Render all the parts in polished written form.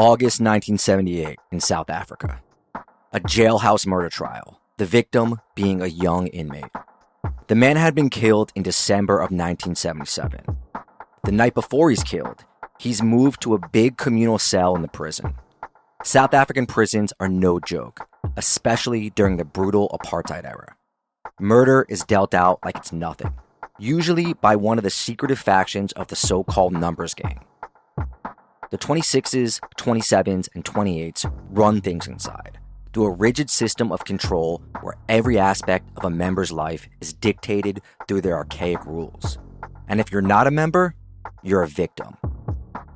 August 1978 in South Africa. A jailhouse murder trial, the victim being a young inmate. The man had been killed in December of 1977. The night before he's killed, he's moved to a big communal cell in the prison. South African prisons are no joke, especially during the brutal apartheid era. Murder is dealt out like it's nothing, usually by one of the secretive factions of the so-called numbers gang. The 26s, 27s, and 28s run things inside, through a rigid system of control where every aspect of a member's life is dictated through their archaic rules. And if you're not a member, you're a victim.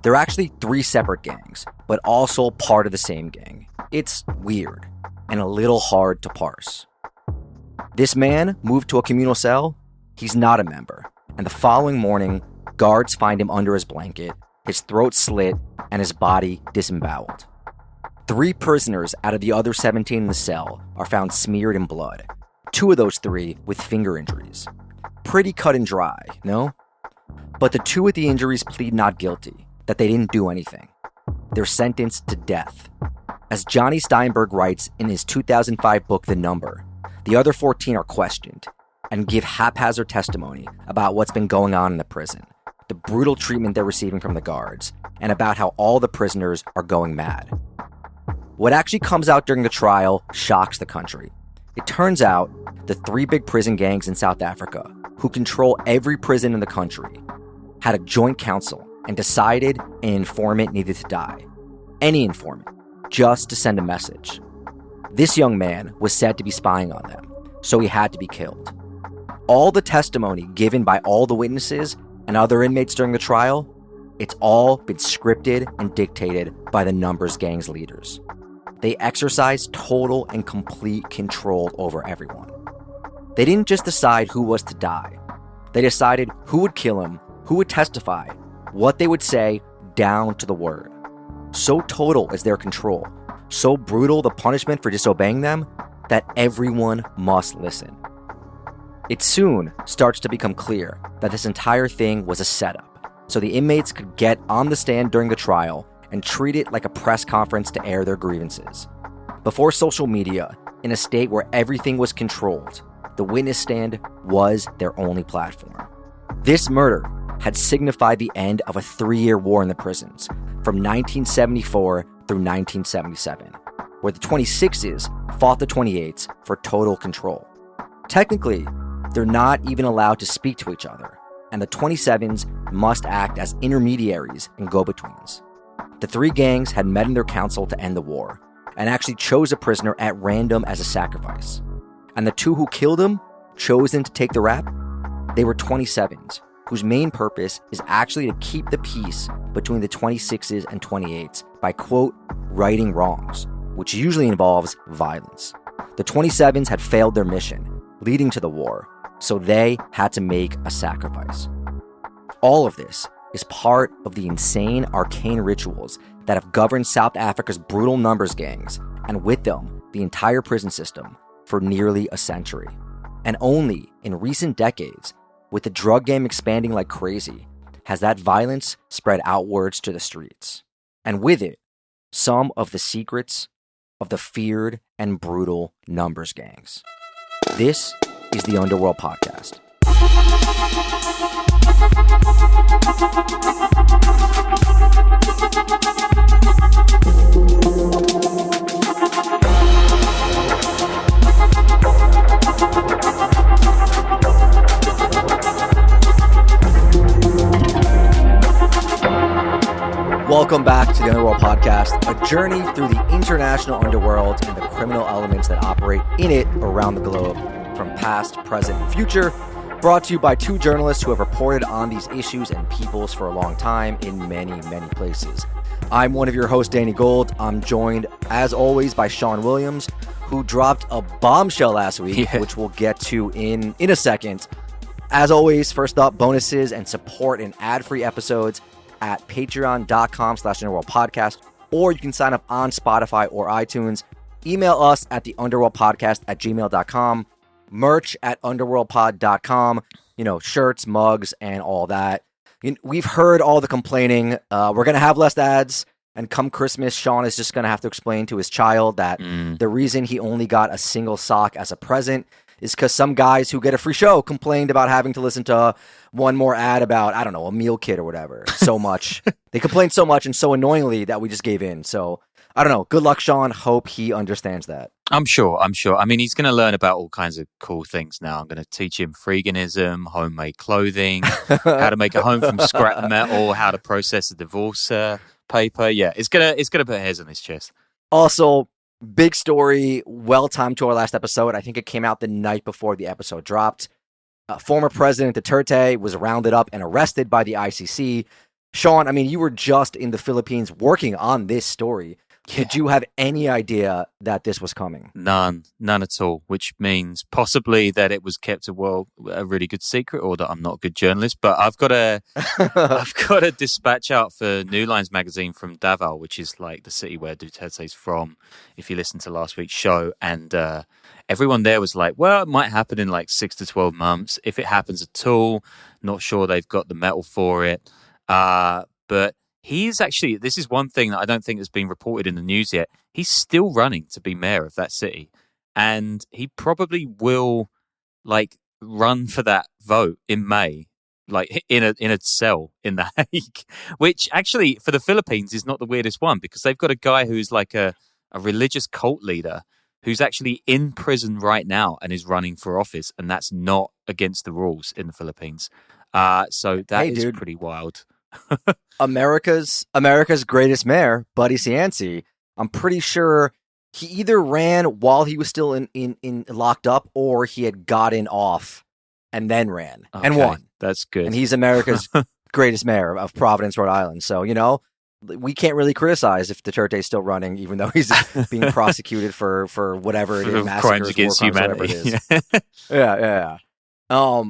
There are actually 3 separate gangs, but also part of the same gang. It's weird, and a little hard to parse. This man moved to a communal cell. He's not a member, and the following morning, guards find him under his blanket, his throat slit, and his body disemboweled. 3 prisoners out of the other 17 in the cell are found smeared in blood, 2 of those 3 with finger injuries. Pretty cut and dry, no? But the 2 with the injuries plead not guilty, that they didn't do anything. They're sentenced to death. As Johnny Steinberg writes in his 2005 book, The Number, the other 14 are questioned and give haphazard testimony about what's been going on in the prison, the brutal treatment they're receiving from the guards, and about how all the prisoners are going mad. What actually comes out during the trial shocks the country. It turns out the 3 big prison gangs in South Africa, who control every prison in the country, had a joint council and decided an informant needed to die. Any informant, just to send a message. This young man was said to be spying on them, so he had to be killed. All the testimony given by all the witnesses and other inmates during the trial, it's all been scripted and dictated by the numbers gang's leaders. They exercise total and complete control over everyone. They didn't just decide who was to die. They decided who would kill him, who would testify, what they would say, down to the word. So total is their control, so brutal the punishment for disobeying them, that everyone must listen. It soon starts to become clear that this entire thing was a setup, so the inmates could get on the stand during the trial and treat it like a press conference to air their grievances. Before social media, in a state where everything was controlled, the witness stand was their only platform. This murder had signified the end of a 3-year war in the prisons, from 1974 through 1977, where the 26s fought the 28s for total control. Technically, they're not even allowed to speak to each other, and the 27s must act as intermediaries and go-betweens. The 3 gangs had met in their council to end the war, and actually chose a prisoner at random as a sacrifice. And the 2 who killed him, chosen to take the rap, they were 27s, whose main purpose is actually to keep the peace between the 26s and 28s by, quote, righting wrongs, which usually involves violence. The 27s had failed their mission, leading to the war, so they had to make a sacrifice. All of this is part of the insane, arcane rituals that have governed South Africa's brutal numbers gangs, and with them, the entire prison system, for nearly a century. And only in recent decades, with the drug game expanding like crazy, has that violence spread outwards to the streets. And with it, some of the secrets of the feared and brutal numbers gangs. This is the Underworld Podcast. Welcome back to the Underworld Podcast, a journey through the international underworld and the criminal elements that operate in it around the globe, from past, present, and future. Brought to you by 2 journalists who have reported on these issues and peoples for a long time in many, many places. I'm one of your hosts, Danny Gold. I'm joined, as always, by Sean Williams, who dropped a bombshell last week, which we'll get to in a second. As always, first up, bonuses and support and ad-free episodes at patreon.com/underworldpodcast, or you can sign up on Spotify or iTunes. Email us at theunderworldpodcast@gmail.com. Merch at underworldpod.com. Shirts, mugs, and all that. We've heard all the complaining. We're going to have less ads. And come Christmas, Sean is just going to have to explain to his child that the reason he only got a single sock as a present is because some guys who get a free show complained about having to listen to one more ad about, I don't know, a meal kit or whatever so much. They complained so much and so annoyingly that we just gave in. So I don't know. Good luck, Sean. Hope he understands that. I'm sure. I mean, he's going to learn about all kinds of cool things now. I'm going to teach him freeganism, homemade clothing, how to make a home from scrap metal, how to process a divorce paper. Yeah, it's gonna put hairs on his chest. Also, big story, well timed to our last episode. I think it came out the night before the episode dropped. Former President Duterte was rounded up and arrested by the ICC. Sean, I mean, you were just in the Philippines working on this story. Did you have any idea that this was coming? None at all, which means possibly that it was kept a really good secret, or that I'm not a good journalist. But I've got a dispatch out for New Lines magazine from Davao, which is like the city where Duterte's from, if you listen to last week's show. And everyone there was like, well, it might happen in like 6 to 12 months. If it happens at all, not sure they've got the metal for it. But he's actually, this is one thing that I don't think has been reported in the news yet. He's still running to be mayor of that city. And he probably will like run for that vote in May, like in a cell in The Hague, which actually for the Philippines is not the weirdest one, because they've got a guy who's like a religious cult leader who's actually in prison right now and is running for office. And that's not against the rules in the Philippines. So that is pretty wild. America's greatest mayor, Buddy Cianci, I'm pretty sure he either ran while he was still in locked up, or he had gotten off and then ran and won. That's good. And he's America's greatest mayor of Providence, Rhode Island. So, you know, we can't really criticize if Duterte's still running, even though he's being prosecuted for whatever it is, crimes against humanity. Yeah.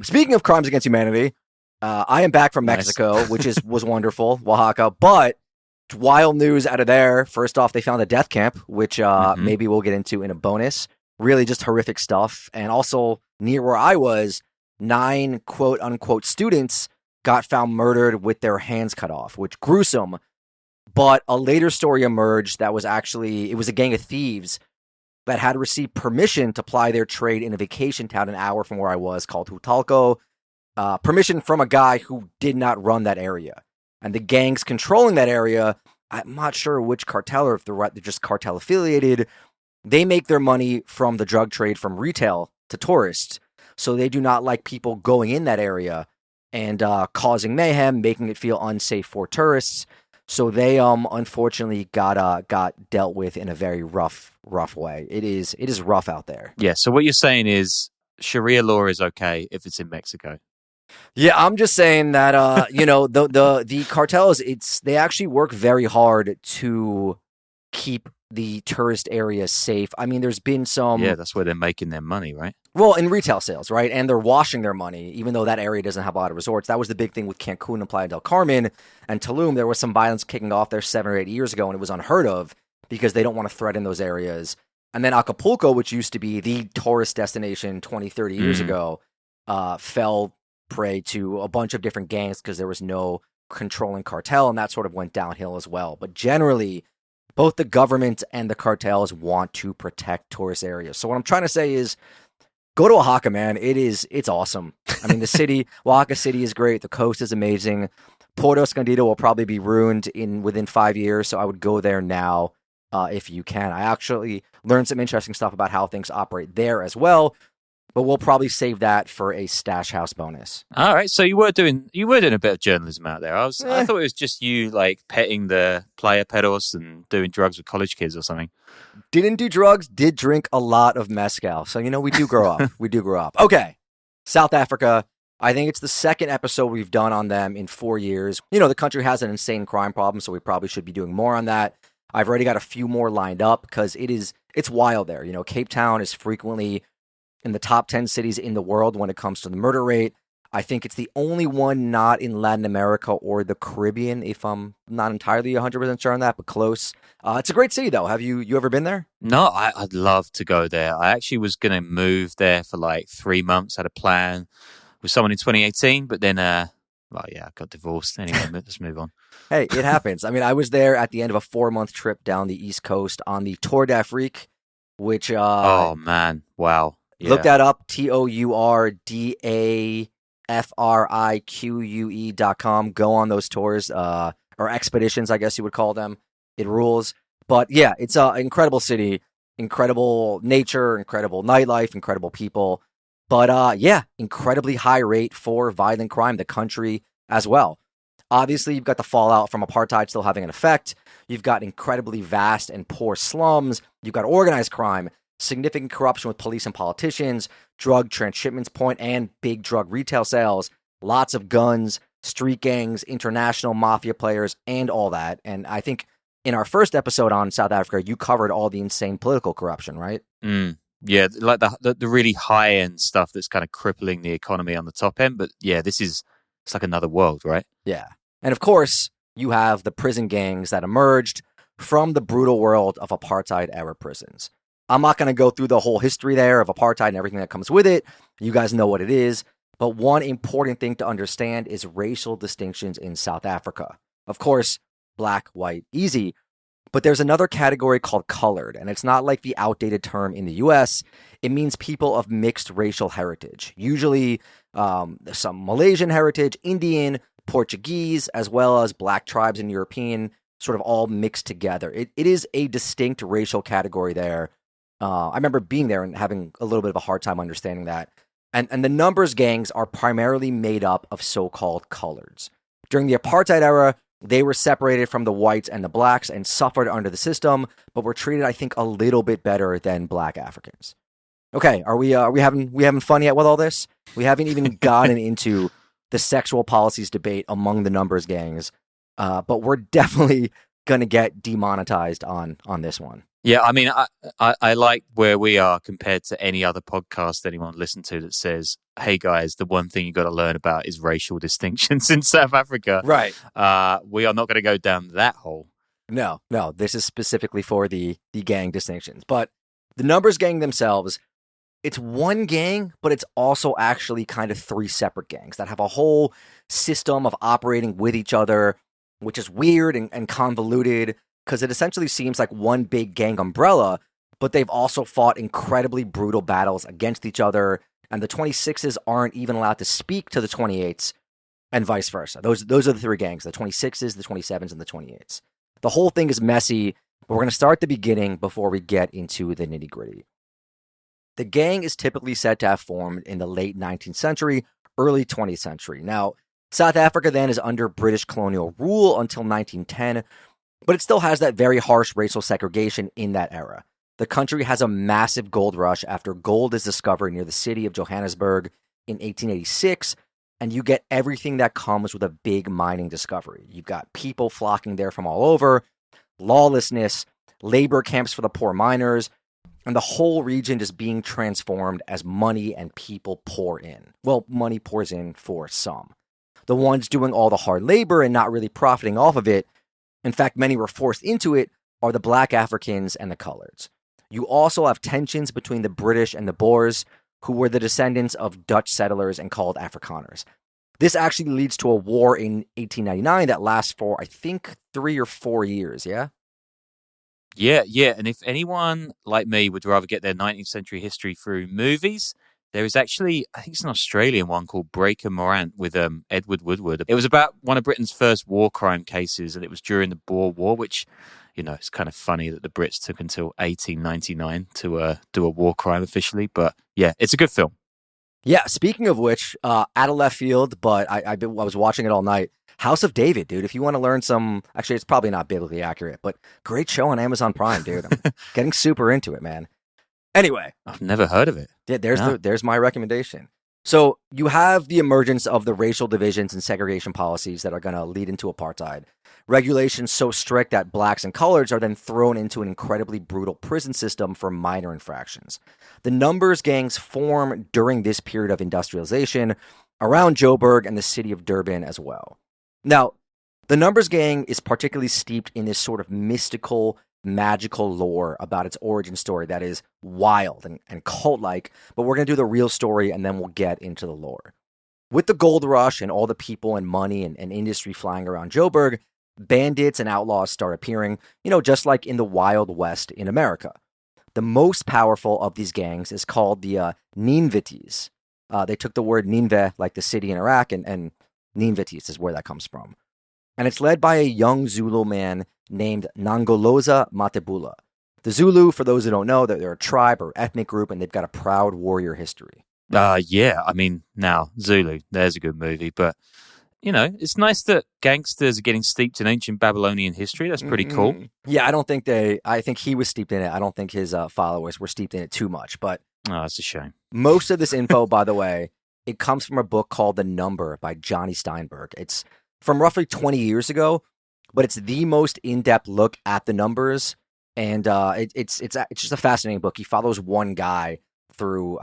Speaking of crimes against humanity, I am back from Mexico, which was wonderful, Oaxaca. But wild news out of there. First off, they found a death camp, which maybe we'll get into in a bonus. Really just horrific stuff. And also near where I was, 9 quote unquote students got found murdered with their hands cut off, which gruesome. But a later story emerged that was actually, it was a gang of thieves that had received permission to ply their trade in a vacation town an hour from where I was called Hutalco. Permission from a guy who did not run that area. And the gangs controlling that area, I'm not sure which cartel or if they're just cartel affiliated. They make their money from the drug trade from retail to tourists. So they do not like people going in that area and causing mayhem, making it feel unsafe for tourists. So they unfortunately got dealt with in a very rough way. It is rough out there. Yeah, so what you're saying is Sharia law is okay if it's in Mexico. Yeah, I'm just saying that you know, the cartels, they actually work very hard to keep the tourist areas safe. I mean, there's been some... Yeah, that's where they're making their money, right? Well, in retail sales, right? And they're washing their money, even though that area doesn't have a lot of resorts. That was the big thing with Cancun and Playa del Carmen and Tulum. There was some violence kicking off there 7 or 8 years ago, and it was unheard of because they don't want to threaten those areas. And then Acapulco, which used to be the tourist destination 20, 30 years ago, fell prey to a bunch of different gangs because there was no controlling cartel, and that sort of went downhill as well. But generally, both the government and the cartels want to protect tourist areas. So what I'm trying to say is, go to Oaxaca, man. It's awesome. I mean, the city, Oaxaca City is great. The coast is amazing. Puerto Escondido will probably be ruined within 5 years, so I would go there now if you can. I actually learned some interesting stuff about how things operate there as well, but we'll probably save that for a Stash House bonus. All right, so you were doing a bit of journalism out there. I thought it was just you like petting the playa perros and doing drugs with college kids or something. Didn't do drugs, did drink a lot of mezcal. So, you know, we do grow up. We do grow up. Okay, South Africa. I think it's the second episode we've done on them in 4 years. You know, the country has an insane crime problem, so we probably should be doing more on that. I've already got a few more lined up because it's wild there. You know, Cape Town is frequently in the top 10 cities in the world when it comes to the murder rate. I think it's the only one not in Latin America or the Caribbean, if I'm not entirely 100% sure on that, but close. It's a great city, though. Have you ever been there? No, I'd love to go there. I actually was going to move there for like 3 months, had a plan with someone in 2018, but then Well, yeah, I got divorced. Anyway, let's move on. Hey, it happens. I mean, I was there at the end of a 4-month trip down the East Coast on the Tour d'Afrique, which Oh, man. Wow. look Yeah. that up, TOURDAFRIQUE.com. Go on those tours, or expeditions, I guess you would call them. It rules. But yeah, it's an incredible city, incredible nature, incredible nightlife, incredible people. But yeah, incredibly high rate for violent crime, the country as well. Obviously, you've got the fallout from apartheid still having an effect. You've got incredibly vast and poor slums. You've got organized crime, significant corruption with police and politicians, drug transshipments point, and big drug retail sales, lots of guns, street gangs, international mafia players, and all that. And I think in our first episode on South Africa, you covered all the insane political corruption, right? Yeah, like the really high end stuff that's kind of crippling the economy on the top end. But yeah, it's like another world, right? Yeah. And of course, you have the prison gangs that emerged from the brutal world of apartheid era prisons. I'm not going to go through the whole history there of apartheid and everything that comes with it. You guys know what it is. But one important thing to understand is racial distinctions in South Africa. Of course, black, white, easy. But there's another category called colored, and it's not like the outdated term in the US. It means people of mixed racial heritage, usually some Malaysian heritage, Indian, Portuguese, as well as black tribes and European, sort of all mixed together. It is a distinct racial category there. I remember being there and having a little bit of a hard time understanding that. And the numbers gangs are primarily made up of so-called coloreds. During the apartheid era, they were separated from the whites and the blacks and suffered under the system, but were treated, I think, a little bit better than black Africans. Okay, are we having fun yet with all this? We haven't even gotten into the sexual policies debate among the numbers gangs, but we're definitely gonna get demonetized on this one. Yeah, I mean, I like where we are compared to any other podcast anyone listens to that says, hey guys, the one thing you got to learn about is racial distinctions in South Africa. Right. We are not going to go down that hole. No, this is specifically for the gang distinctions. But the numbers gang themselves, it's one gang, but it's also actually kind of 3 separate gangs that have a whole system of operating with each other, which is weird and convoluted, because it essentially seems like one big gang umbrella, but they've also fought incredibly brutal battles against each other, and the 26s aren't even allowed to speak to the 28s, and vice versa. Those are the 3 gangs, the 26s, the 27s, and the 28s. The whole thing is messy, but we're going to start at the beginning before we get into the nitty-gritty. The gang is typically said to have formed in the late 19th century, early 20th century. Now, South Africa then is under British colonial rule until 1910, but it still has that very harsh racial segregation in that era. The country has a massive gold rush after gold is discovered near the city of Johannesburg in 1886, and you get everything that comes with a big mining discovery. You've got people flocking there from all over, lawlessness, labor camps for the poor miners, and the whole region is being transformed as money and people pour in. Well, money pours in for some. The ones doing all the hard labor and not really profiting off of it, in fact, many were forced into it, are the black Africans and the coloreds. You also have tensions between the British and the Boers, who were the descendants of Dutch settlers and called Afrikaners. This actually leads to a war in 1899 that lasts for, I think, 3 or 4 years, yeah? Yeah. And if anyone like me would rather get their 19th century history through movies, there is actually, I think it's an Australian one called Breaker Morant with Edward Woodward. It was about one of Britain's first war crime cases, and it was during the Boer War, which, it's kind of funny that the Brits took until 1899 to do a war crime officially. But yeah, it's a good film. Yeah, speaking of which, out of left field, but I was watching it all night. House of David, dude. If you want to learn actually, it's probably not biblically accurate, but great show on Amazon Prime, dude. I'm getting super into it, man. Anyway, I've never heard of it. Yeah, there's my recommendation. So you have the emergence of the racial divisions and segregation policies that are going to lead into apartheid. Regulations so strict that blacks and coloreds are then thrown into an incredibly brutal prison system for minor infractions. The numbers gangs form during this period of industrialization around Joburg and the city of Durban as well. Now, the numbers gang is particularly steeped in this sort of mystical, magical lore about its origin story that is wild and cult-like, but we're going to do the real story and then we'll get into the lore. With the gold rush and all the people and money and industry flying around Joburg, bandits and outlaws start appearing, just like in the Wild West in America. The most powerful of these gangs is called the Ninvites. They took the word Ninve, like the city in Iraq, and Ninvites is where that comes from. And it's led by a young Zulu man named Nongoloza Matebula. The Zulu, for those who don't know, they're a tribe or ethnic group, and they've got a proud warrior history. Yeah, I mean, now, Zulu, there's a good movie, but, it's nice that gangsters are getting steeped in ancient Babylonian history. That's pretty cool. Yeah, I think he was steeped in it. I don't think his followers were steeped in it too much, but... Oh, that's a shame. Most of this info, by the way, it comes from a book called The Number by Johnny Steinberg. It's from roughly 20 years ago, but it's the most in-depth look at the numbers, and it's just a fascinating book. He follows one guy through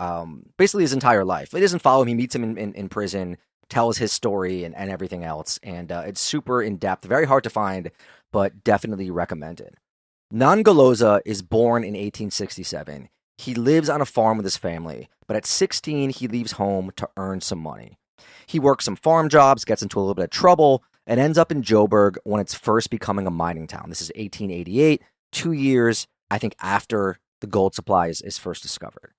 basically his entire life. It doesn't follow him. He meets him in prison, tells his story and everything else, and it's super in-depth, very hard to find, but definitely recommended. Nongoloza is born in 1867. He lives on a farm with his family, but at 16, he leaves home to earn some money. He works some farm jobs, gets into a little bit of trouble, and ends up in Joburg when it's first becoming a mining town. This is 1888, 2 years, I think, after the gold supply is first discovered.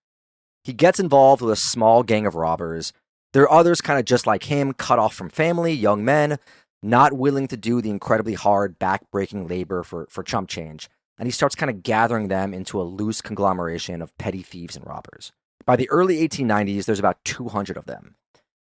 He gets involved with a small gang of robbers. There are others kind of just like him, cut off from family, young men, not willing to do the incredibly hard, back-breaking labor for chump change. And he starts kind of gathering them into a loose conglomeration of petty thieves and robbers. By the early 1890s, there's about 200 of them.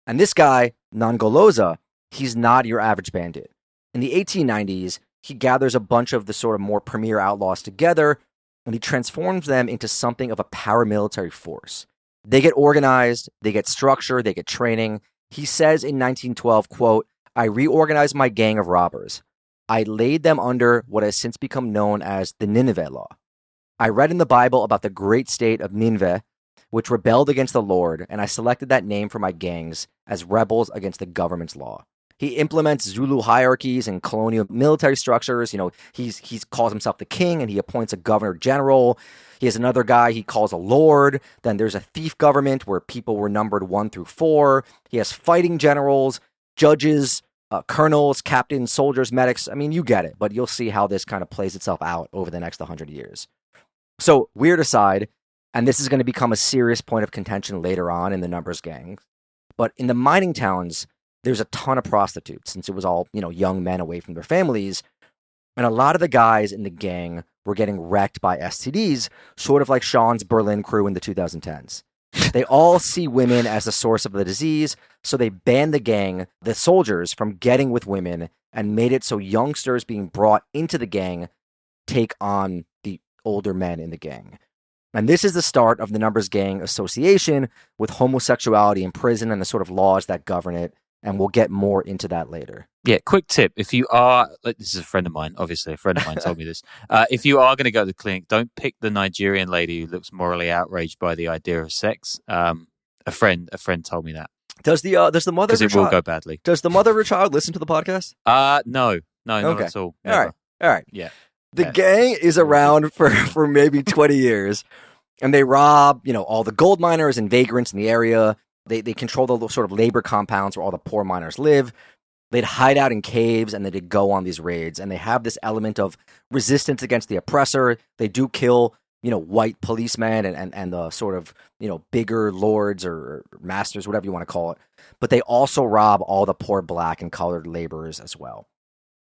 And this guy, Nongoloza, he's not your average bandit. In the 1890s, he gathers a bunch of the sort of more premier outlaws together, and he transforms them into something of a paramilitary force. They get organized, they get structure, they get training. He says in 1912, quote, "I reorganized my gang of robbers. I laid them under what has since become known as the Nineveh Law. I read in the Bible about the great state of Nineveh, which rebelled against the Lord, and I selected that name for my gangs as rebels against the government's law." He implements Zulu hierarchies and colonial military structures. He calls himself the king, and he appoints a governor general. He has another guy he calls a lord. Then there's a thief government where people were numbered 1 through 4. He has fighting generals, judges, colonels, captains, soldiers, medics. I mean, you get it, but you'll see how this kind of plays itself out over the next 100 years. So, weird aside, and this is going to become a serious point of contention later on in the numbers gangs, but in the mining towns, there's a ton of prostitutes, since it was all, young men away from their families, and a lot of the guys in the gang were getting wrecked by STDs, sort of like Sean's Berlin crew in the 2010s. They all see women as the source of the disease, so they banned the soldiers, from getting with women and made it so youngsters being brought into the gang take on the older men in the gang. And this is the start of the Numbers Gang Association with homosexuality in prison and the sort of laws that govern it, and we'll get more into that later. Yeah, quick tip. If you are, this is a friend of mine, obviously, a friend of mine told me this. If you are going to go to the clinic, don't pick the Nigerian lady who looks morally outraged by the idea of sex. A friend told me that. Does the mother of it will go badly. Does the mother of your child listen to the podcast? No, not at all. Never. All right. Yeah. The gang is around for maybe 20 years, and they rob, all the gold miners and vagrants in the area. They control the sort of labor compounds where all the poor miners live. They'd hide out in caves, and they'd go on these raids. And they have this element of resistance against the oppressor. They do kill, white policemen and the sort of, bigger lords or masters, whatever you want to call it. But they also rob all the poor black and colored laborers as well.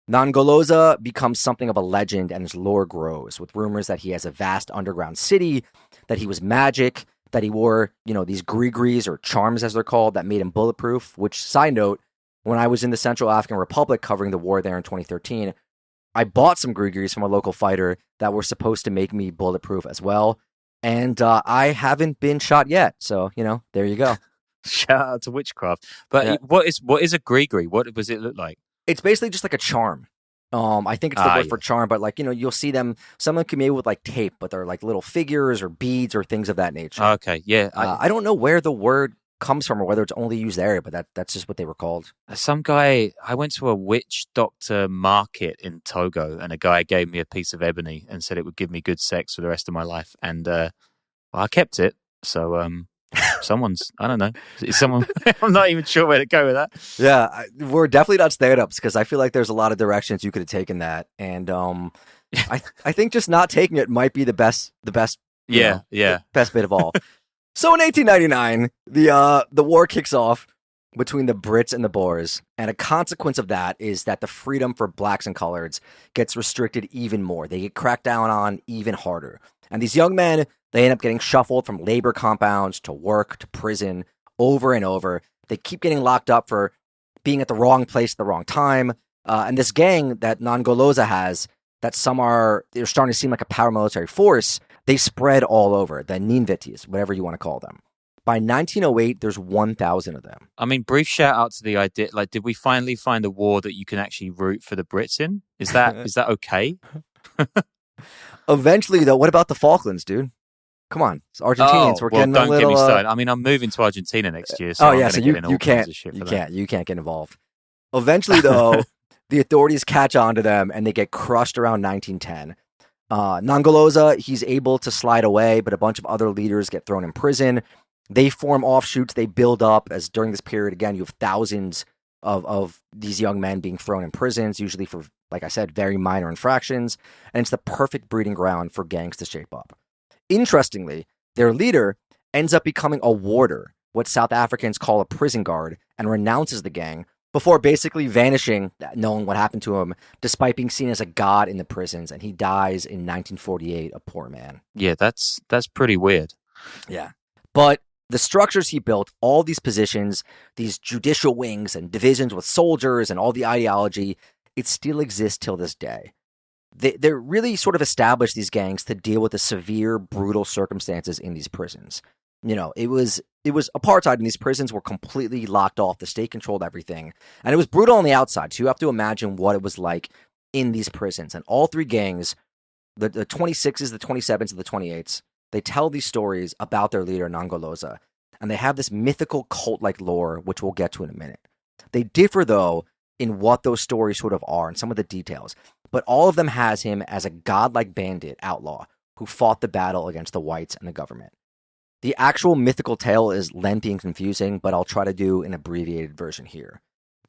Nongoloza becomes something of a legend, and his lore grows, with rumors that he has a vast underground city, that he was magic, that he wore, these grigris or charms as they're called that made him bulletproof, which, side note, when I was in the Central African Republic covering the war there in 2013, I bought some grigris from a local fighter that were supposed to make me bulletproof as well. And I haven't been shot yet. So, there you go. Shout out to witchcraft. But yeah. What is a grigri? What does it look like? It's basically just like a charm. I think it's the word for charm, but you'll see them, some of them can be made with tape, but they're like little figures or beads or things of that nature. Okay, yeah. I don't know where the word comes from or whether it's only used there, but that's just what they were called. Some guy, I went to a witch doctor market in Togo, and a guy gave me a piece of ebony and said it would give me good sex for the rest of my life, and I kept it. So Someone's, I don't know. Is someone, I'm not even sure where to go with that. Yeah, we're definitely not stand-ups because I feel like there's a lot of directions you could have taken that. And I think just not taking it might be the best Yeah. best bit of all. So in 1899, the war kicks off between the Brits and the Boers, and a consequence of that is that the freedom for blacks and coloreds gets restricted even more. They get cracked down on even harder. And these young men, they end up getting shuffled from labor compounds to work to prison over and over. They keep getting locked up for being at the wrong place at the wrong time. And this gang that Nongoloza has, that they're starting to seem like a paramilitary force, they spread all over, the Ninvetis, whatever you want to call them. By 1908, there's 1,000 of them. I mean, brief shout out to the idea. Like, did we finally find a war that you can actually root for the Brits in? Is that okay? Eventually, though, what about the Falklands, dude? Come on, it's Argentinians. We're getting don't a little. Get me started. I mean, I'm moving to Argentina next year, so you can't get involved. Eventually, though, the authorities catch on to them, and they get crushed around 1910. Nongoloza, he's able to slide away, but a bunch of other leaders get thrown in prison. They form offshoots. They build up as during this period, again, you have thousands of these young men being thrown in prisons, usually for, like I said, very minor infractions. And it's the perfect breeding ground for gangs to shape up. Interestingly, their leader ends up becoming a warder, what South Africans call a prison guard, and renounces the gang before basically vanishing, knowing what happened to him, despite being seen as a god in the prisons. And he dies in 1948, a poor man. Yeah, that's pretty weird. Yeah. But the structures he built, all these positions, these judicial wings and divisions with soldiers and all the ideology, it still exists till this day. They really sort of established these gangs to deal with the severe, brutal circumstances in these prisons. You know, it was apartheid, and these prisons were completely locked off. The state controlled everything, and it was brutal on the outside. So you have to imagine what it was like in these prisons. And all three gangs, the 26s, the 27s, and the 28s, they tell these stories about their leader, Nongoloza, and they have this mythical cult-like lore, which we'll get to in a minute. They differ, though, in what those stories sort of are and some of the details, but all of them has him as a godlike bandit outlaw who fought the battle against the whites and the government. The actual mythical tale is lengthy and confusing, but I'll try to do an abbreviated version here.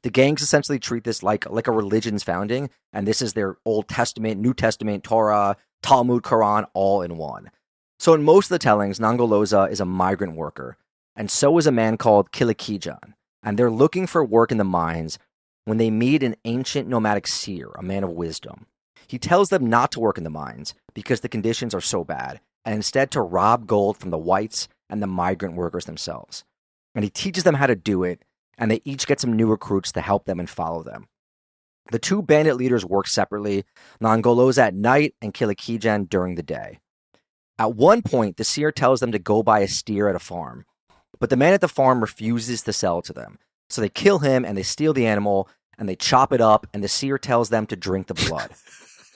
The gangs essentially treat this like a religion's founding, and this is their Old Testament, New Testament, Torah, Talmud, Quran, all in one. So in most of the tellings, Nongoloza is a migrant worker, and so is a man called Kilikijan, and they're looking for work in the mines when they meet an ancient nomadic seer, a man of wisdom. He tells them not to work in the mines because the conditions are so bad, and instead to rob gold from the whites and the migrant workers themselves. And he teaches them how to do it, and they each get some new recruits to help them and follow them. The two bandit leaders work separately, Nongoloza at night and Kilikijan during the day. At one point, the seer tells them to go buy a steer at a farm, but the man at the farm refuses to sell it to them. So they kill him, and they steal the animal, and they chop it up, and the seer tells them to drink the blood.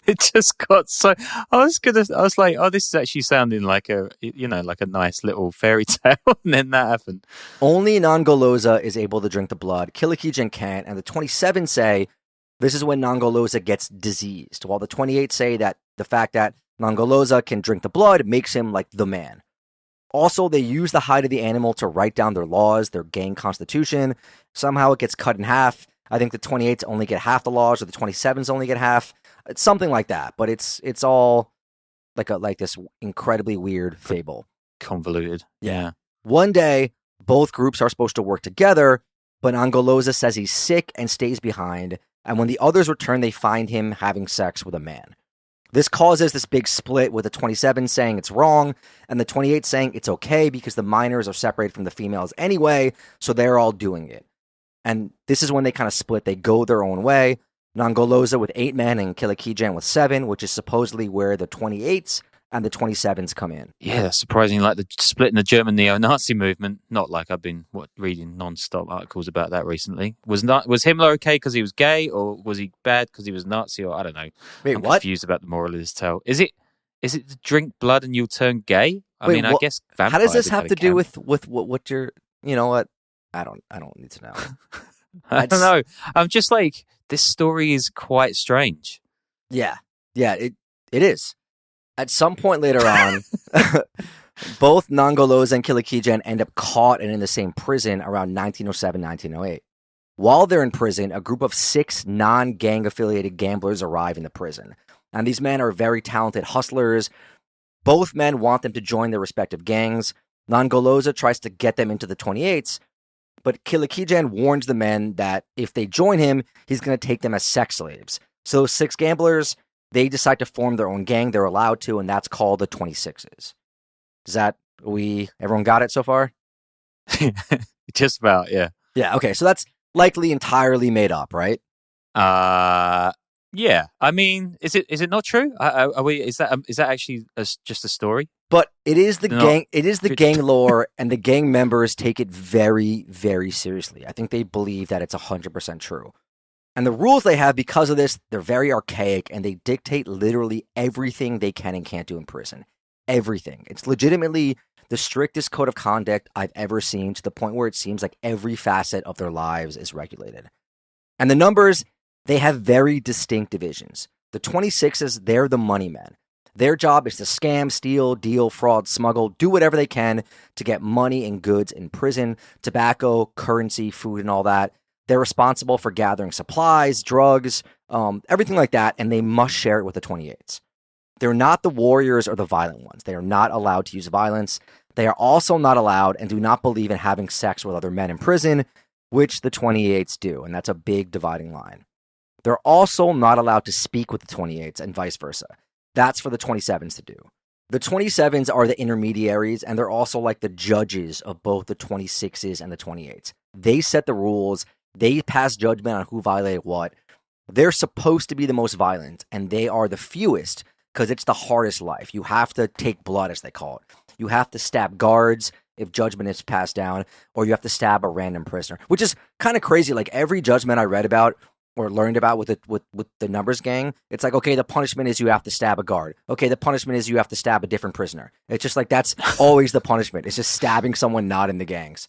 It just got so. I was like, oh, this is actually sounding like a nice little fairy tale, and then that happened. Only Nongoloza is able to drink the blood. Kilikijan can't, and the 27 say this is when Nongoloza gets diseased, while the 28 say that the fact that Nongoloza can drink the blood makes him like the man. Also, they use the hide of the animal to write down their laws, their gang constitution. Somehow it gets cut in half. I think the 28s only get half the laws, or the 27s only get half. It's something like that, but it's all like this incredibly weird fable. Convoluted. Yeah. One day, both groups are supposed to work together, but Nongoloza says he's sick and stays behind, and when the others return, they find him having sex with a man. This causes this big split, with the 27 saying it's wrong, and the 28 saying it's okay because the minors are separated from the females anyway, so they're all doing it. And this is when they kind of split. They go their own way. Nongoloza with 8 men and Kilikijan with 7, which is supposedly where the 28s and the 27s come in. Yeah, that's surprising. Like the split in the German neo-Nazi movement. Not like I've been reading non-stop articles about that recently. Was Himmler okay because he was gay, or was he bad because he was Nazi? Or I don't know. Wait, I'm what? confused about the moral of this tale. Is it to drink blood and you'll turn gay? I guess vampires. How does this have to do with what you're? You know what? I don't need to know. I don't know. I'm just like, this story is quite strange. Yeah, it is. At some point later on, Both Nongoloza and Kilikijang end up caught and in the same prison around 1907, 1908. While they're in prison, a group of 6 non-gang affiliated gamblers arrive in the prison. And these men are very talented hustlers. Both men want them to join their respective gangs. Nongoloza tries to get them into the 28s, but Kilikijang warns the men that if they join him, he's going to take them as sex slaves. So those 6 gamblers, they decide to form their own gang. They're allowed to, and that's called the 26s. Everyone got it so far? Just about, yeah. Yeah, okay, so that's likely entirely made up, right? Yeah. I mean, is it not true? Is that actually just a story? But it is the gang. It is the gang lore, and the gang members take it very, very seriously. I think they believe that it's 100% true. And the rules they have because of this, they're very archaic, and they dictate literally everything they can and can't do in prison. Everything. It's legitimately the strictest code of conduct I've ever seen, to the point where it seems like every facet of their lives is regulated. And the numbers, they have very distinct divisions. The 26s, they're the money men. Their job is to scam, steal, deal, fraud, smuggle, do whatever they can to get money and goods in prison, tobacco, currency, food, and all that. They're responsible for gathering supplies, drugs, everything like that, and they must share it with the 28s. They're not the warriors or the violent ones. They are not allowed to use violence. They are also not allowed and do not believe in having sex with other men in prison, which the 28s do, and that's a big dividing line. They're also not allowed to speak with the 28s and vice versa. That's for the 27s to do. The 27s are the intermediaries, and they're also like the judges of both the 26s and the 28s. They set the rules. They pass judgment on who violated what. They're supposed to be the most violent, and they are the fewest because it's the hardest life. You have to take blood, as they call it. You have to stab guards if judgment is passed down, or you have to stab a random prisoner, which is kind of crazy. Like every judgment I read about or learned about with the numbers gang, it's like, okay, the punishment is you have to stab a guard. Okay, the punishment is you have to stab a different prisoner. It's just like that's always the punishment. It's just stabbing someone not in the gangs.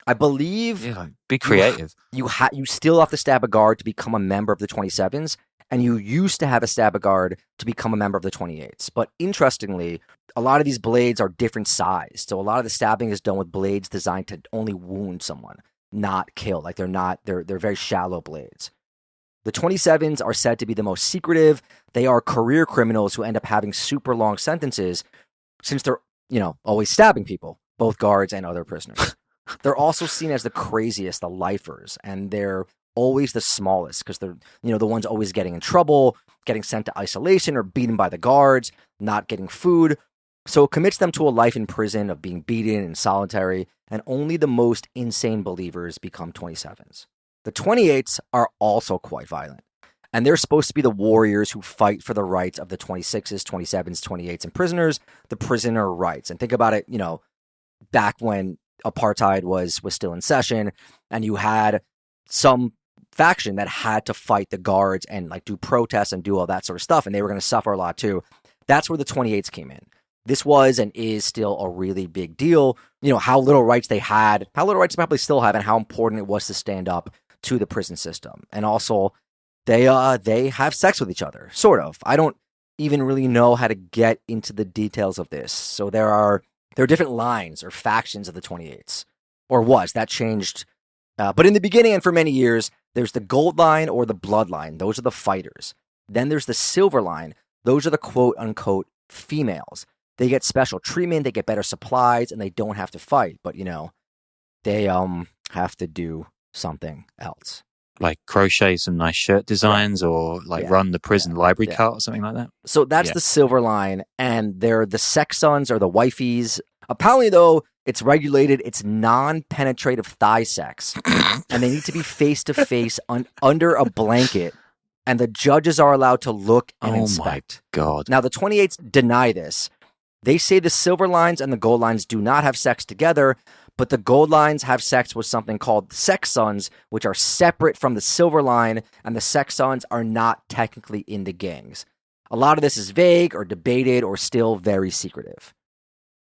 I believe be creative. You still have to stab a guard to become a member of the 27s, and you used to have to stab a guard to become a member of the 28s. But interestingly, a lot of these blades are different size. So a lot of the stabbing is done with blades designed to only wound someone, not kill. Like they're very shallow blades. The 27s are said to be the most secretive. They are career criminals who end up having super long sentences since they're, always stabbing people, both guards and other prisoners. They're also seen as the craziest, the lifers, and they're always the smallest because they're, the ones always getting in trouble, getting sent to isolation or beaten by the guards, not getting food. So it commits them to a life in prison of being beaten and solitary, and only the most insane believers become 27s. The 28s are also quite violent, and they're supposed to be the warriors who fight for the rights of the 26s, 27s, 28s, and prisoners, the prisoner rights. And think about it, back when Apartheid was still in session, and you had some faction that had to fight the guards and like do protests and do all that sort of stuff, and they were going to suffer a lot too. That's where the 28s came in. This was and is still a really big deal. How little rights they had, how little rights they probably still have, and how important it was to stand up to the prison system. And also, they have sex with each other, sort of. I don't even really know how to get into the details of this. So there are different lines or factions of the 28s, or was. That changed. But in the beginning and for many years, there's the gold line or the blood line. Those are the fighters. Then there's the silver line. Those are the quote-unquote females. They get special treatment, they get better supplies, and they don't have to fight. But, they have to do something else. Like crochet some nice shirt designs, or run the prison library cart or something like that. So that's the silver line, and they're the sex sons or the wifeys. Apparently, though, it's regulated. It's non-penetrative thigh sex, and they need to be face-to-face under a blanket, and the judges are allowed to look and inspect. Oh, my God. Now, the 28s deny this. They say the silver lines and the gold lines do not have sex together, but the gold lines have sex with something called sex sons, which are separate from the silver line, and the sex sons are not technically in the gangs. A lot of this is vague or debated or still very secretive.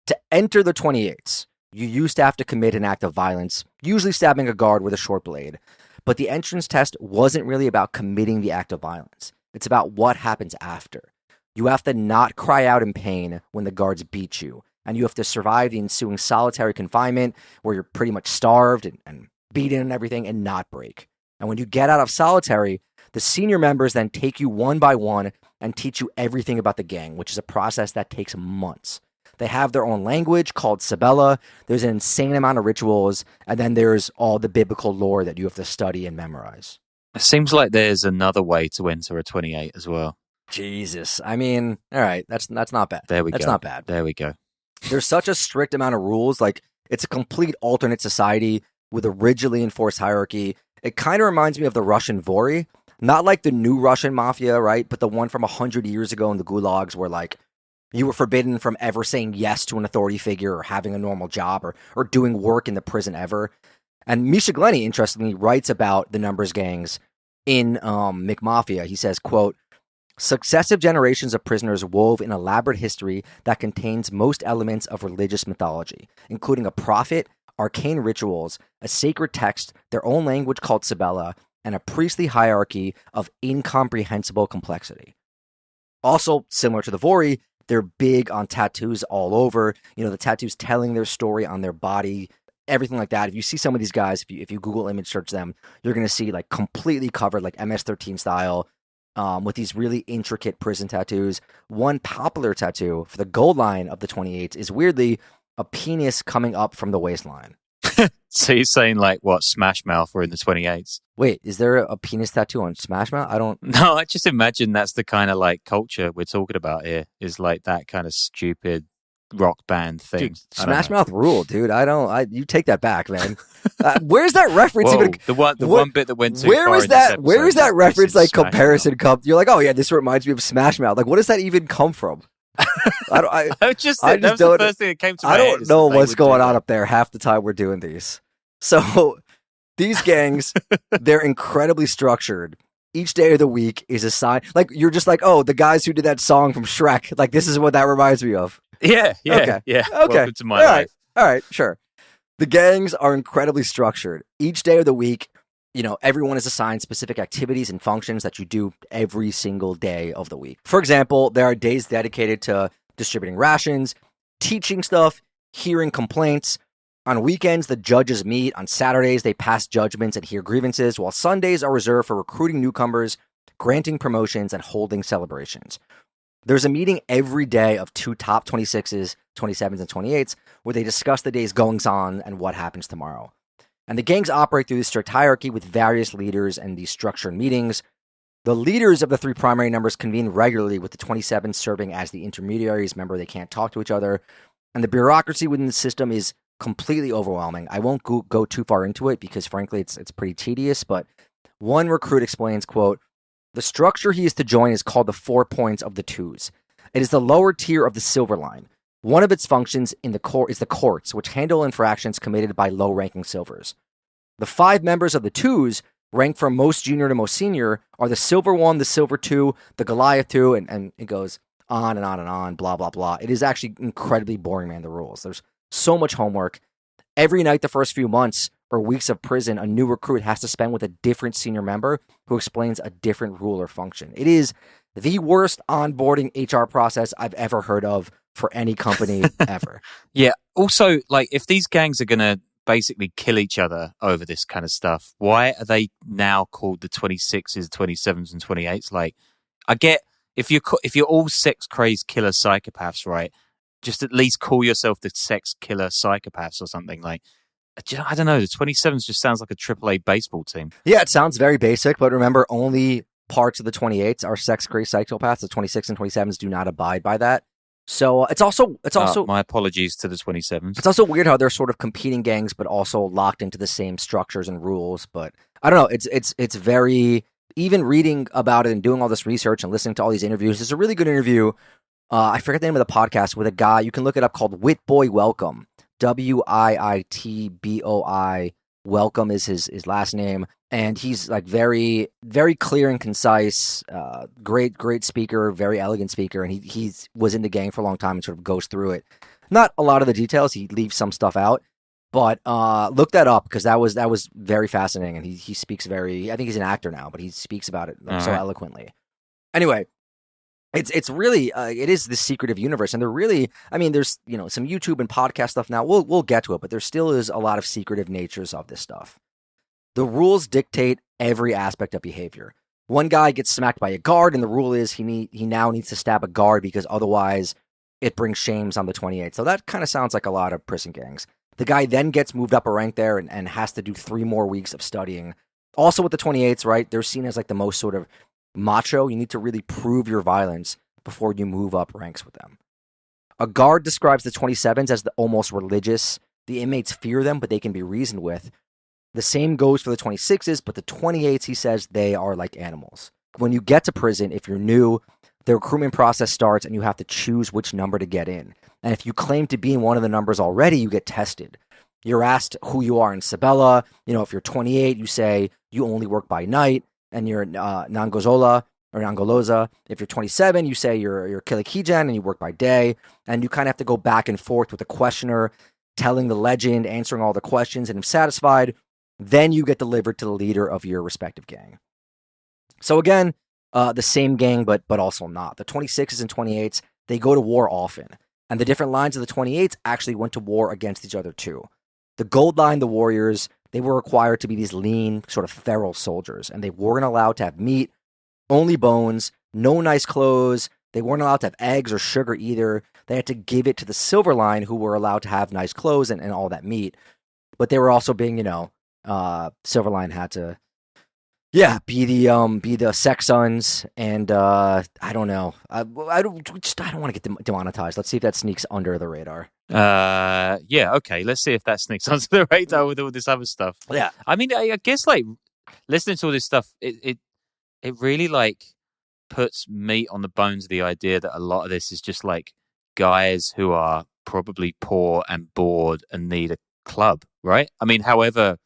To enter the 28s, you used to have to commit an act of violence, usually stabbing a guard with a short blade. But the entrance test wasn't really about committing the act of violence. It's about what happens after. You have to not cry out in pain when the guards beat you, and you have to survive the ensuing solitary confinement where you're pretty much starved and beaten and everything and not break. And when you get out of solitary, the senior members then take you one by one and teach you everything about the gang, which is a process that takes months. They have their own language called Sabella. There's an insane amount of rituals, and then there's all the biblical lore that you have to study and memorize. It seems like there's another way to enter a 28 as well. Jesus. I mean, all right, that's not bad. There we go. That's not bad. There we go. There's such a strict amount of rules. Like, it's a complete alternate society with a rigidly enforced hierarchy. It kind of reminds me of the Russian Vori. Not like the new Russian mafia, right? But the one from 100 years ago in the gulags where, like, you were forbidden from ever saying yes to an authority figure or having a normal job or doing work in the prison ever. And Misha Glenny, interestingly, writes about the numbers gangs in McMafia. He says, quote, successive generations of prisoners wove an elaborate history that contains most elements of religious mythology, including a prophet, arcane rituals, a sacred text, their own language called Sabella, and a priestly hierarchy of incomprehensible complexity. Also, similar to the Vori, they're big on tattoos all over. You know, the tattoos telling their story on their body, everything like that. If you see some of these guys, if you Google image search them, you're going to see like completely covered, like MS-13 style, with these really intricate prison tattoos. One popular tattoo for the gold line of the 28s is weirdly a penis coming up from the waistline. So you're saying like what, Smash Mouth were in the 28s? Wait, is there a penis tattoo on Smash Mouth? I don't... No, I just imagine that's the kind of like culture we're talking about here, is like that kind of stupid rock band thing. Dude, Smash Mouth rule, dude. You take that back, man. Where's that reference? Whoa, even? The one bit that went too where far is in that? this episode, Where is that reference? Like Smash comparison Mouth. come? You're like, oh yeah, this reminds me of Smash Mouth. Like, what does that even come from? That was the first thing that came to my I head. don't know what's going on up there half the time we're doing these. So these gangs, they're incredibly structured. Each day of the week is assigned. Like, you're just like, oh, the guys who did that song from Shrek. Like, this is what that reminds me of. Yeah. Okay. Welcome to my life. All right, sure. The gangs are incredibly structured. Each day of the week, you know, everyone is assigned specific activities and functions that you do every single day of the week. For example, there are days dedicated to distributing rations, teaching stuff, hearing complaints. On weekends, the judges meet. On Saturdays, they pass judgments and hear grievances, while Sundays are reserved for recruiting newcomers, granting promotions, and holding celebrations. There's a meeting every day of two top 26s, 27s, and 28s, where they discuss the day's goings-on and what happens tomorrow. And the gangs operate through this strict hierarchy with various leaders and these structured meetings. The leaders of the three primary numbers convene regularly, with the 27s serving as the intermediaries. Remember, they can't talk to each other. And the bureaucracy within the system is completely overwhelming. I won't go too far into it because, frankly, it's pretty tedious. But one recruit explains, quote, the structure he is to join is called the 4 points of the twos. It is the lower tier of the silver line. One of its functions in the core is the courts, which handle infractions committed by low-ranking silvers. The 5 members of the twos, ranked from most junior to most senior, are the silver 1, the silver 2, the Goliath 2, and it goes on and on and on, blah, blah, blah. It is actually incredibly boring, man, the rules. There's so much homework. Every night the first few months or weeks of prison, a new recruit has to spend with a different senior member who explains a different rule or function. It is the worst onboarding HR process I've ever heard of for any company ever. Yeah. Also, like, if these gangs are going to basically kill each other over this kind of stuff, why are they now called the 26s, 27s, and 28s? Like, I get if you're all sex crazed killer psychopaths, right? Just at least call yourself the sex killer psychopaths or something. Like, I don't know. The 27s just sounds like a AAA baseball team. Yeah, it sounds very basic, but remember, only parts of the 28s are sex crazed psychopaths. The 26 and 27s do not abide by that. So it's also my apologies to the 27s. It's also weird how they're sort of competing gangs, but also locked into the same structures and rules. But I don't know. It's very, even reading about it and doing all this research and listening to all these interviews. There's a really good interview. I forget the name of the podcast with a guy. You can look it up, called Whitboy Welcome. WIITBOI. Welcome is his last name. And he's like very, very clear and concise, great speaker, very elegant speaker. And he was in the gang for a long time and sort of goes through it. Not a lot of the details. He leaves some stuff out, but look that up because that was very fascinating. And he speaks I think he's an actor now, but he speaks about it so eloquently. Anyway, It's really it is the secretive universe, and they're really, I mean, there's some YouTube and podcast stuff now. We'll get to it, but there still is a lot of secretive natures of this stuff. The rules dictate every aspect of behavior. One guy gets smacked by a guard, and the rule is he now needs to stab a guard because otherwise it brings shames on the 28. So that kind of sounds like a lot of prison gangs. The guy then gets moved up a rank there and has to do 3 more weeks of studying. Also with the 28s, right? They're seen as like the most sort of macho. You need to really prove your violence before you move up ranks with them. A guard describes the 27s as the almost religious. The inmates fear them, but they can be reasoned with. The same goes for the 26s, but the 28s, he says, they are like animals. When you get to prison, if you're new, the recruitment process starts and you have to choose which number to get in. And if you claim to be in one of the numbers already, you get tested. You're asked who you are in Sabella. If you're 28, you say you only work by night. And you're Nongoloza. If you're 27, you say you're Kilikijan and you work by day. And you kind of have to go back and forth with the questioner, telling the legend, answering all the questions, and if satisfied, then you get delivered to the leader of your respective gang. So again, the same gang, but also not. The 26s and 28s, they go to war often. And the different lines of the 28s actually went to war against each other too. The Gold Line, the warriors, they were required to be these lean, sort of feral soldiers, and they weren't allowed to have meat, only bones, no nice clothes. They weren't allowed to have eggs or sugar either. They had to give it to the Silver Line, who were allowed to have nice clothes and all that meat. But they were also being, Silver Line had to, be the sex sons, and I don't know. I don't want to get demonetized. Let's see if that sneaks under the radar. Okay. Let's see if that sneaks onto the radar with all this other stuff. Yeah. I mean, I guess like listening to all this stuff, it really like puts meat on the bones of the idea that a lot of this is just like guys who are probably poor and bored and need a club, right? I mean, however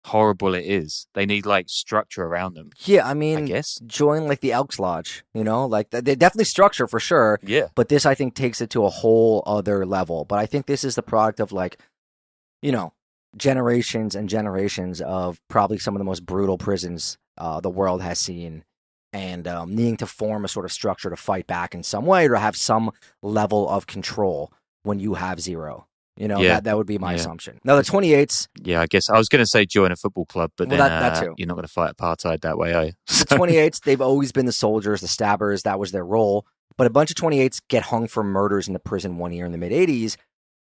horrible it is, they need like structure around them. Yeah, I mean, I guess join like the Elks Lodge, like they definitely structure for sure. Yeah. But this, I think, takes it to a whole other level. But I think this is the product of like, generations and generations of probably some of the most brutal prisons the world has seen, and needing to form a sort of structure to fight back in some way or to have some level of control when you have zero. That would be my assumption. Now, the 28s... Yeah, I guess I was going to say join a football club, but then that too. You're not going to fight apartheid that way, are you? The 28s, they've always been the soldiers, the stabbers. That was their role. But a bunch of 28s get hung for murders in the prison one year in the mid-'80s,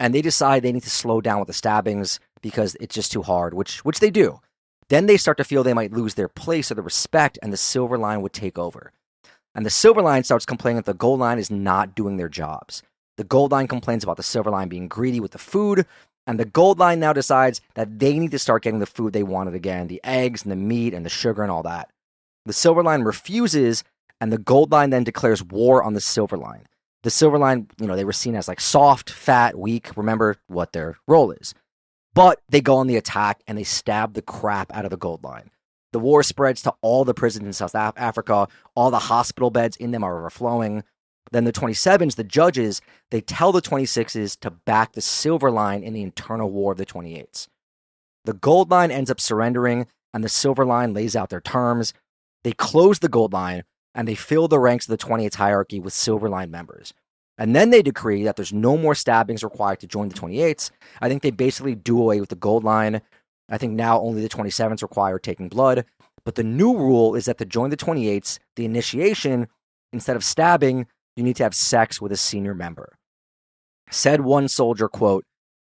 and they decide they need to slow down with the stabbings because it's just too hard, which they do. Then they start to feel they might lose their place or the respect, and the Silver Line would take over. And the Silver Line starts complaining that the Gold Line is not doing their jobs. The Gold Line complains about the Silver Line being greedy with the food, and the Gold Line now decides that they need to start getting the food they wanted again, the eggs and the meat and the sugar and all that. The Silver Line refuses, and the Gold Line then declares war on the Silver Line. The Silver Line, they were seen as like soft, fat, weak. Remember what their role is. But they go on the attack, and they stab the crap out of the Gold Line. The war spreads to all the prisons in South Africa. All the hospital beds in them are overflowing. Then the 27s, the judges, they tell the 26s to back the Silver Line in the internal war of the 28s. The Gold Line ends up surrendering, and the Silver Line lays out their terms. They close the Gold Line, and they fill the ranks of the 28s hierarchy with Silver Line members. And then they decree that there's no more stabbings required to join the 28s. I think they basically do away with the Gold Line. I think now only the 27s require taking blood. But the new rule is that to join the 28s, the initiation, instead of stabbing, you need to have sex with a senior member. Said one soldier, quote,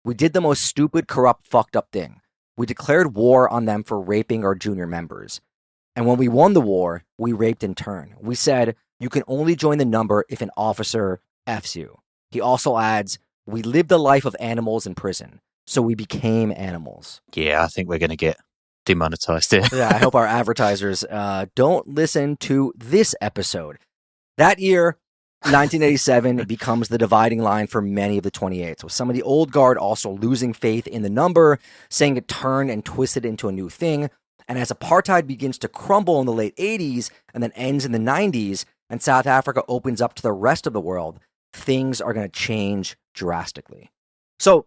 "We did the most stupid, corrupt, fucked up thing. We declared war on them for raping our junior members. And when we won the war, we raped in turn. We said, you can only join the number if an officer F's you." He also adds, "We lived a life of animals in prison, so we became animals." Yeah, I think we're going to get demonetized here. Yeah, I hope our advertisers don't listen to this episode. That year, 1987 becomes the dividing line for many of the 28s, with some of the old guard also losing faith in the number, saying it turned and twisted into a new thing. And as apartheid begins to crumble in the late 80s and then ends in the 90s, and South Africa opens up to the rest of the world, things are going to change drastically. So,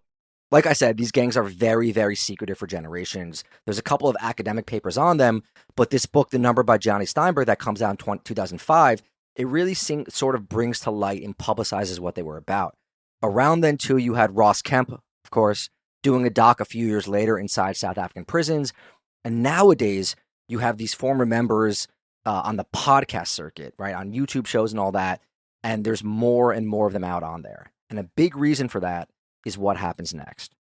like I said, these gangs are very, very secretive for generations. There's a couple of academic papers on them, but this book, The Number by Johnny Steinberg, that comes out in 2005, it really sort of brings to light and publicizes what they were about. Around then, too, you had Ross Kemp, of course, doing a doc a few years later inside South African prisons. And nowadays, you have these former members on the podcast circuit, right, on YouTube shows and all that. And there's more and more of them out on there. And a big reason for that is what happens next.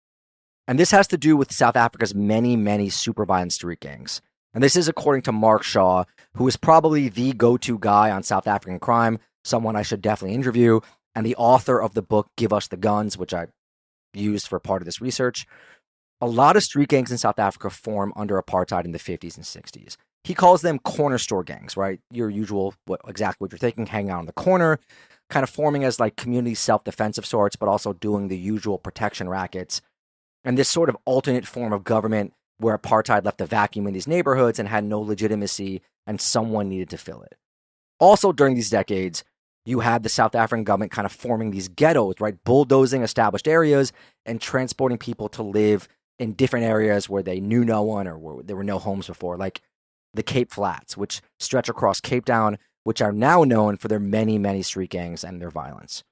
And this has to do with South Africa's many, many super violent street gangs. And this is according to Mark Shaw, who is probably the go-to guy on South African crime, someone I should definitely interview, and the author of the book Give Us the Guns, which I used for part of this research. A lot of street gangs in South Africa form under apartheid in the 50s and 60s. He calls them corner store gangs, right? Your usual, exactly what you're thinking, hanging out on the corner, kind of forming as like community self-defense of sorts, but also doing the usual protection rackets. And this sort of alternate form of government where apartheid left a vacuum in these neighborhoods and had no legitimacy, and someone needed to fill it. Also, during these decades, you had the South African government kind of forming these ghettos, right? Bulldozing established areas and transporting people to live in different areas where they knew no one or where there were no homes before, like the Cape Flats, which stretch across Cape Town, which are now known for their many, many street gangs and their violence.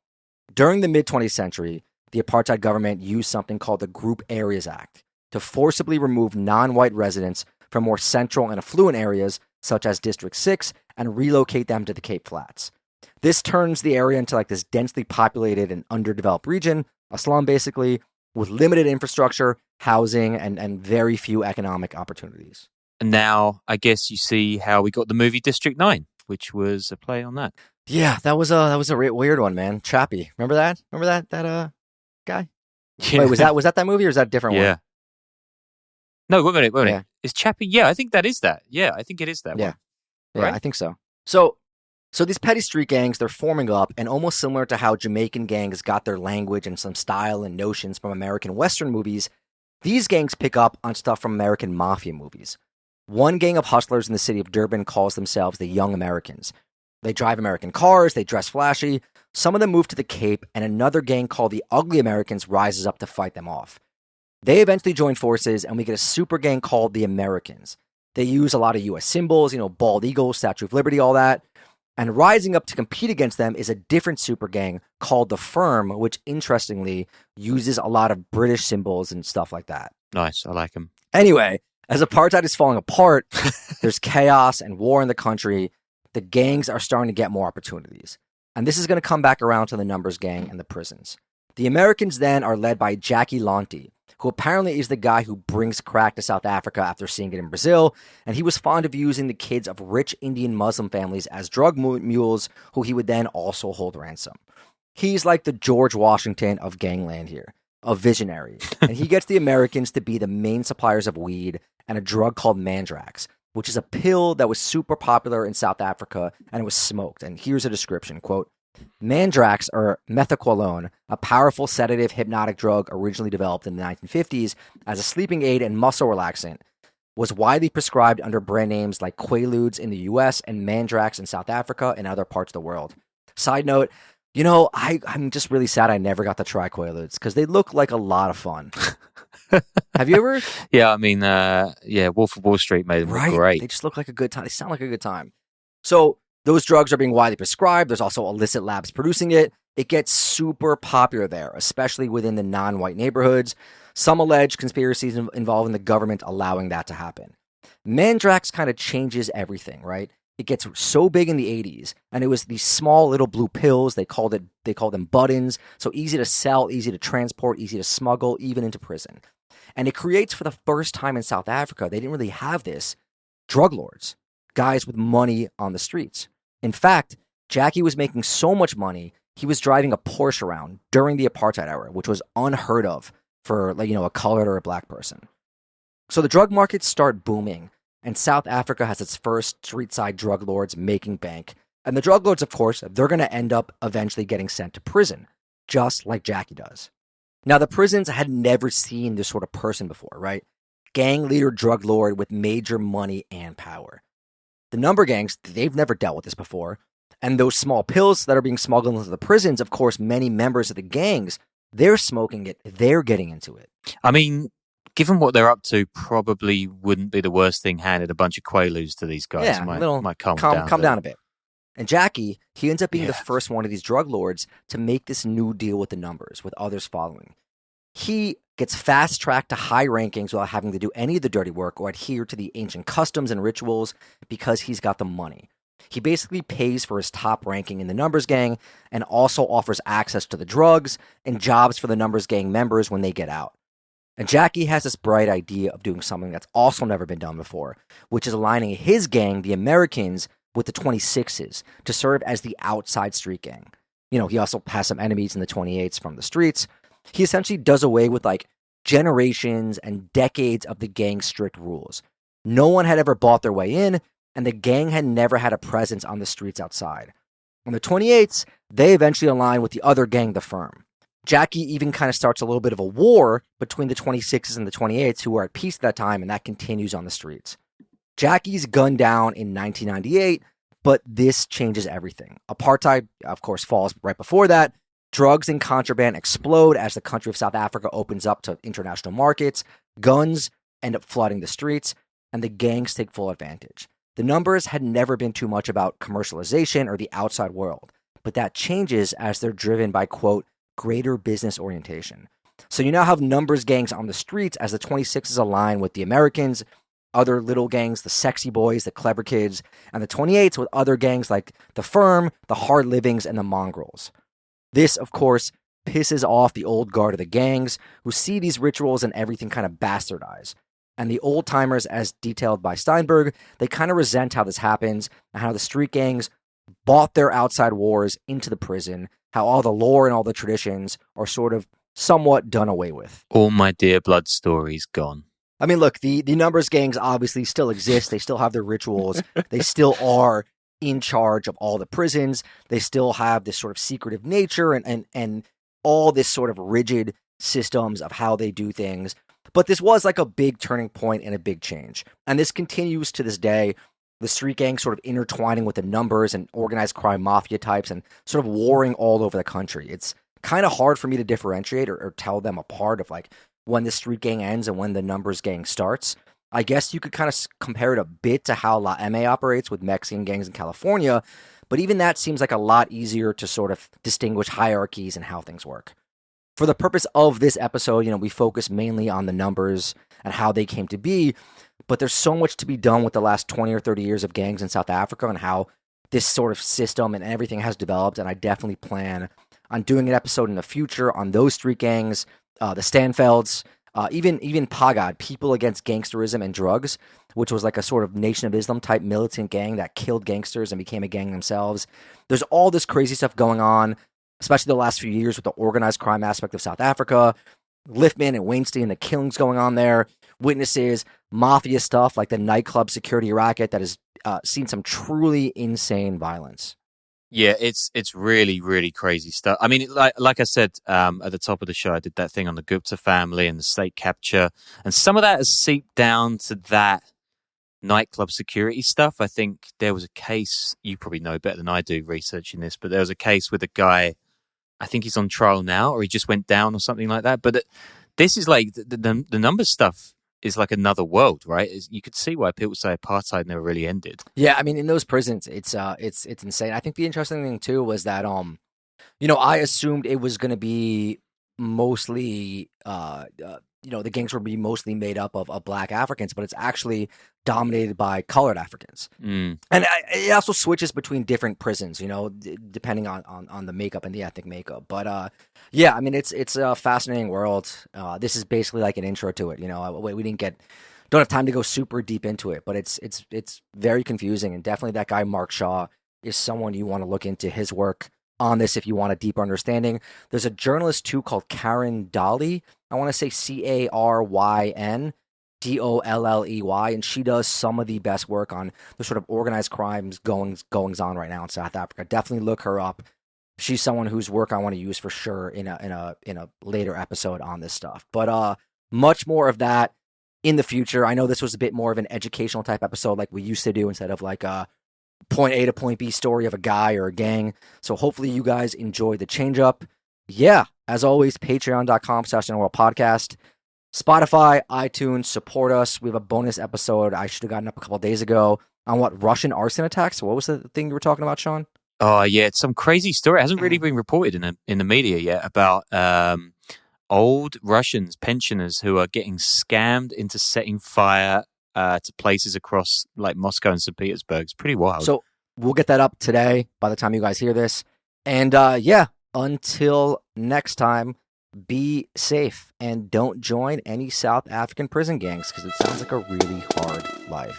During the mid-20th century, the apartheid government used something called the Group Areas Act to forcibly remove non-white residents from more central and affluent areas, such as District 6, and relocate them to the Cape Flats. This turns the area into like this densely populated and underdeveloped region, a slum basically, with limited infrastructure, housing, and very few economic opportunities. And now I guess you see how we got the movie District 9, which was a play on that. Yeah, that was a weird one, man. Chappie. Remember that? Remember that guy? Yeah. Wait, was that movie or is that a different one? No, wait a minute. Yeah. Is Chappie? Yeah, I think that is that. Yeah, I think it is that one. Yeah, right? I think so. So these petty street gangs, they're forming up, and almost similar to how Jamaican gangs got their language and some style and notions from American Western movies, these gangs pick up on stuff from American mafia movies. One gang of hustlers in the city of Durban calls themselves the Young Americans. They drive American cars, they dress flashy. Some of them move to the Cape, and another gang called the Ugly Americans rises up to fight them off. They eventually join forces, and we get a super gang called the Americans. They use a lot of U.S. symbols, bald eagle, Statue of Liberty, all that. And rising up to compete against them is a different super gang called the Firm, which interestingly uses a lot of British symbols and stuff like that. Nice, I like them. Anyway, as apartheid is falling apart, there's chaos and war in the country. The gangs are starting to get more opportunities. And this is going to come back around to the numbers gang and the prisons. The Americans then are led by Jackie Lonti, who apparently is the guy who brings crack to South Africa after seeing it in Brazil, and he was fond of using the kids of rich Indian Muslim families as drug mules, who he would then also hold ransom. He's like the George Washington of gangland here, a visionary, and he gets the Americans to be the main suppliers of weed and a drug called Mandrax, which is a pill that was super popular in South Africa, and it was smoked. And here's a description, quote, Mandrax, or methaqualone, a powerful sedative hypnotic drug originally developed in the 1950s as a sleeping aid and muscle relaxant, was widely prescribed under brand names like Quaaludes in the US and Mandrax in South Africa and other parts of the world. Side note, I'm just really sad I never got to try Quaaludes because they look like a lot of fun. Have you ever? Yeah, I mean, Wolf of Wall Street made them look great. They just look like a good time. They sound like a good time. So those drugs are being widely prescribed. There's also illicit labs producing it. It gets super popular there, especially within the non-white neighborhoods. Some allege conspiracies involving the government allowing that to happen. Mandrax kind of changes everything, right? It gets so big in the 80s, and it was these small little blue pills. They called them buttons. So easy to sell, easy to transport, easy to smuggle, even into prison. And it creates, for the first time in South Africa, they didn't really have this, drug lords, guys with money on the streets. In fact, Jackie was making so much money, he was driving a Porsche around during the apartheid era, which was unheard of for a colored or a black person. So the drug markets start booming, and South Africa has its first street-side drug lords making bank. And the drug lords, of course, they're going to end up eventually getting sent to prison, just like Jackie does. Now, the prisons had never seen this sort of person before, right? Gang leader, drug lord with major money and power. The number gangs, they've never dealt with this before. And those small pills that are being smuggled into the prisons, of course, many members of the gangs, they're smoking it. They're getting into it. I mean, given what they're up to, probably wouldn't be the worst thing handed a bunch of Quaaludes to these guys. Yeah, might calm down a bit. And Jackie, he ends up being the first one of these drug lords to make this new deal with the numbers, with others following. He gets fast-tracked to high rankings without having to do any of the dirty work or adhere to the ancient customs and rituals because he's got the money. He basically pays for his top ranking in the numbers gang and also offers access to the drugs and jobs for the numbers gang members when they get out. And Jackie has this bright idea of doing something that's also never been done before, which is aligning his gang, the Americans, with the 26s to serve as the outside street gang. You know, he also has some enemies in the 28s from the streets. He essentially does away with like generations and decades of the gang's strict rules. No one had ever bought their way in, and the gang had never had a presence on the streets outside. On the 28s, they eventually align with the other gang, the Firm. Jackie even kind of starts a little bit of a war between the 26s and the 28s, who were at peace at that time, and that continues on the streets. Jackie's gunned down in 1998, but this changes everything. Apartheid, of course, falls right before that. Drugs and contraband explode as the country of South Africa opens up to international markets. Guns end up flooding the streets, and the gangs take full advantage. The numbers had never been too much about commercialization or the outside world, but that changes as they're driven by, quote, greater business orientation. So you now have numbers gangs on the streets as the 26s align with the Americans, other little gangs, the sexy boys, the clever kids, and the 28s with other gangs like the Firm, the hard livings, and the mongrels. This, of course, pisses off the old guard of the gangs who see these rituals and everything kind of bastardized. And the old timers, as detailed by Steinberg, they kind of resent how this happens and how the street gangs bought their outside wars into the prison, how all the lore and all the traditions are sort of somewhat done away with. All my dear blood stories gone. I mean, look, the numbers gangs obviously still exist. They still have their rituals. They still are in charge of all the prisons. They still have this sort of secretive nature and all this sort of rigid systems of how they do things. But this was like a big turning point and a big change. And this continues to this day. The street gang sort of intertwining with the numbers and organized crime mafia types and sort of warring all over the country. It's kind of hard for me to differentiate or tell them apart of like when the street gang ends and when the numbers gang starts. I guess you could kind of compare it a bit to how La M operates with Mexican gangs in California, but even that seems like a lot easier to sort of distinguish hierarchies and how things work. For the purpose of this episode, we focus mainly on the numbers and how they came to be, but there's so much to be done with the last 20 or 30 years of gangs in South Africa and how this sort of system and everything has developed, and I definitely plan on doing an episode in the future on those street gangs, the Stanfelds, even Pagad, People Against Gangsterism and Drugs, which was like a sort of Nation of Islam type militant gang that killed gangsters and became a gang themselves. There's all this crazy stuff going on, especially the last few years with the organized crime aspect of South Africa, Liftman and Weinstein, the killings going on there, witnesses, mafia stuff like the nightclub security racket that has seen some truly insane violence. Yeah, it's really, really crazy stuff. I mean, like I said at the top of the show, I did that thing on the Gupta family and the state capture, and some of that has seeped down to that nightclub security stuff. I think there was a case, you probably know better than I do researching this, but there was a case with a guy, I think he's on trial now, or he just went down or something like that. But this is like, the numbers stuff is like another world, right? You could see why people say apartheid never really ended. Yeah, I mean, in those prisons, it's insane. I think the interesting thing too was that I assumed it was going to be mostly the gangs would be mostly made up of Black Africans, but it's actually dominated by colored Africans. And it also switches between different prisons, depending on the makeup and the ethnic makeup. But yeah, I mean, it's a fascinating world. This is basically like an intro to it. We don't have time to go super deep into it, but it's very confusing. And definitely that guy, Mark Shaw, is someone you want to look into his work on this if you want a deeper understanding. There's a journalist too called Karen Dolley. I want to say CarynDolley, and she does some of the best work on the sort of organized crimes goings on right now in South Africa. Definitely look her up. She's someone whose work I want to use for sure in a later episode on this stuff. But much more of that in the future. I know this was a bit more of an educational type episode like we used to do instead of like a point A to point B story of a guy or a gang. So hopefully you guys enjoy the change up. Yeah, as always, patreon.com/podcast. Spotify, iTunes, support us. We have a bonus episode I should have gotten up a couple days ago on what, Russian arson attacks? What was the thing you were talking about, Sean? Oh yeah, it's some crazy story. It hasn't really been reported in the media yet about old Russians, pensioners who are getting scammed into setting fire to places across like Moscow and St. Petersburg. It's pretty wild. So we'll get that up today by the time you guys hear this. And until next time, be safe and don't join any South African prison gangs because it sounds like a really hard life.